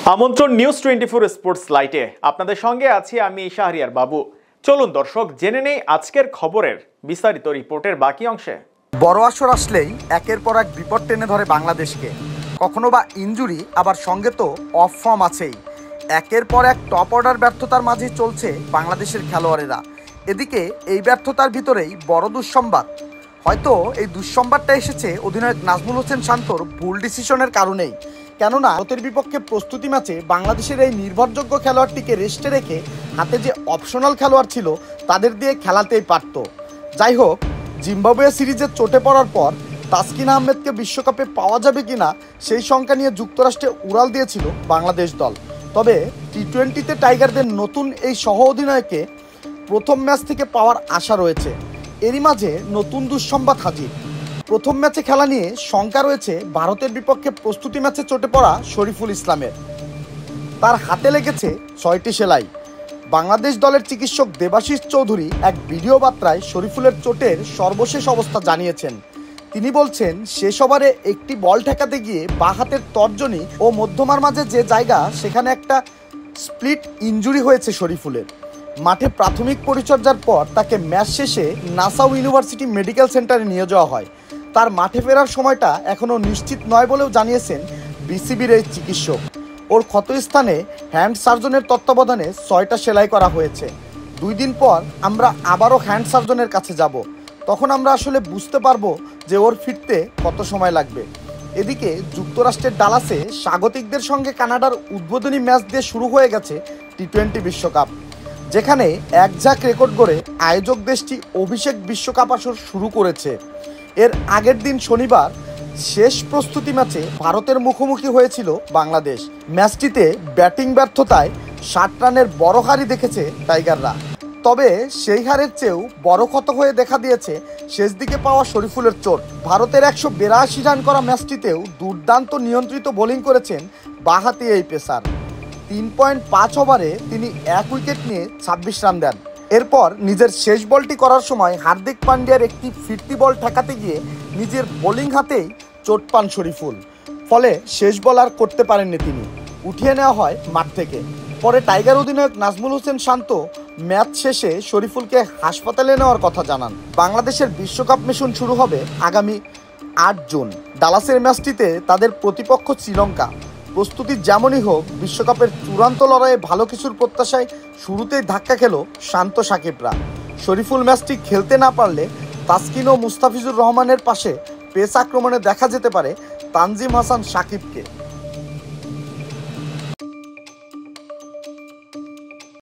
আমন্ত্রণ news 24 sports লাইটে আপনাদের সঙ্গে আছি আমি শাহরিয়ার বাবু। চলুন দর্শক জেনে নেই আজকের খবরের বিস্তারিত রিপোর্টের বাকি অংশে। বড় আসর আসলেই একের পর এক বিপদ টেনে ধরে বাংলাদেশকে। কখনো বা ইনজুরি, আবার সঙ্গে তো অফ ফর্ম আছেই। একের পর এক টপ অর্ডার ব্যর্থতার মাঝেই চলছে বাংলাদেশের খেলোয়াড়েরা। এদিকে এই ব্যর্থতার ভিতরেই বড় দুঃসংবাদ। হয়তো এই দুঃসংবাদটা এসেছে অধিনায়ক নাজমুল হোসেন শান্তর ভুল ডিসিশনের কারণেই। কেননা ভারতের বিপক্ষে প্রস্তুতি ম্যাচে বাংলাদেশের এই নির্ভরযোগ্য খেলোয়াড়টিকে রেস্টে রেখে হাতে যে অপশনাল খেলোয়াড় ছিল তাদের দিয়ে খেলাতেই পারত। যাই হোক, জিম্বাবুয়ে সিরিজে চোটে পড়ার পর তাসকিন আহমেদকে বিশ্বকাপে পাওয়া যাবে কিনা সেই শঙ্কা নিয়ে যুক্তরাষ্ট্রে উড়াল দিয়েছিল বাংলাদেশ দল। তবে টি-20তে টাইগারদের নতুন এই সহ অধিনায়ককে প্রথম ম্যাচ থেকে পাওয়ার আশা রয়েছে। এরই মাঝে নতুন দুঃসংবাদ হাজির। প্রথম ম্যাচে খেলা নিয়ে শঙ্কা রয়েছে ভারতের বিপক্ষে প্রস্তুতি ম্যাচে চোটে পড়া শরীফুল ইসলামের। তার হাতে লেগেছে 6টি সেলাই। বাংলাদেশ দলের চিকিৎসক দেবাশিস চৌধুরী এক ভিডিও বার্তায় শরীফুলের চোটের সর্বশেষ অবস্থা জানিয়েছেন। তিনি বলছেন, শেষ ওভারে একটি বল ঠেকাতে গিয়ে বাঁ হাতের তর্জনী ও মধ্যমার মাঝে যে জায়গা, সেখানে একটা স্প্লিট ইনজুরি হয়েছে শরীফুলের। মাঠে প্রাথমিক পরিচর্যার পর তাকে ম্যাচ শেষে নাসাউ ইউনিভার্সিটি মেডিকেল সেন্টারে নিয়ে যাওয়া হয়। তার মাঠে ফেরার সময়টা এখনও নিশ্চিত নয় বলেও জানিয়েছেন বিসিবির এই চিকিৎসক। ওর ক্ষতস্থানে হ্যান্ড সার্জনের তত্ত্বাবধানে 6টা সেলাই করা হয়েছে। 2 দিন পর আমরা আবারও হ্যান্ড সার্জনের কাছে যাব। তখন আমরা আসলে বুঝতে পারবো যে ওর ফিরতে কত সময় লাগবে। এদিকে যুক্তরাষ্ট্রের ডালাসে স্বাগতিকদের সঙ্গে কানাডার উদ্বোধনী ম্যাচ দিয়ে শুরু হয়ে গেছে টি-20 বিশ্বকাপ, যেখানে একঝাঁক রেকর্ড গড়ে আয়োজক দেশটি অভিষেক বিশ্বকাপ আসর শুরু করেছে। এর আগের দিন শনিবার শেষ প্রস্তুতি ম্যাচে ভারতের মুখোমুখি হয়েছিল বাংলাদেশ। ম্যাচটিতে ব্যাটিং ব্যর্থতায় 60 রানের বড় হারই দেখেছে টাইগাররা। তবে সেই হারের চেয়েও বড় ক্ষত হয়ে দেখা দিয়েছে শেষ দিকে পাওয়া শরীফুলের চোট। ভারতের 182 রান করা ম্যাচটিতেও দুর্দান্ত নিয়ন্ত্রিত বোলিং করেছেন বাঁহাতি এই পেসার। 3.5 ওভারে তিনি 1 উইকেট নিয়ে 26 রান দেন। এরপর নিজের শেষ বলটি করার সময় হার্দিক পান্ডিয়ার একটি ফিরতি বল ঠেকাতে গিয়ে নিজের বোলিং হাতেই চোট পান শরীফুল। ফলে শেষ বল আর করতে পারেননি তিনি, উঠিয়ে নেওয়া হয় মাঠ থেকে। পরে টাইগার অধিনায়ক নাজমুল হোসেন শান্ত ম্যাচ শেষে শরীফুলকে হাসপাতালে নেওয়ার কথা জানান। বাংলাদেশের বিশ্বকাপ মিশন শুরু হবে আগামী 8 জুন। ডালাসের ম্যাচটিতে তাদের প্রতিপক্ষ শ্রীলঙ্কা। প্রস্তুতি যেমনই হোক, বিশ্বকাপের চূড়ান্ত লড়াইয়ে ভালো কিছুর প্রত্যাশায় শুরুতেই ধাক্কা খেল শান্ত সাকিবরা। শরীফুল ম্যাচটি খেলতে না পারলে তাসকিন ও মুস্তাফিজুর রহমানের পাশে পেস আক্রমণে দেখা যেতে পারে তানজিম হাসান সাকিবকে।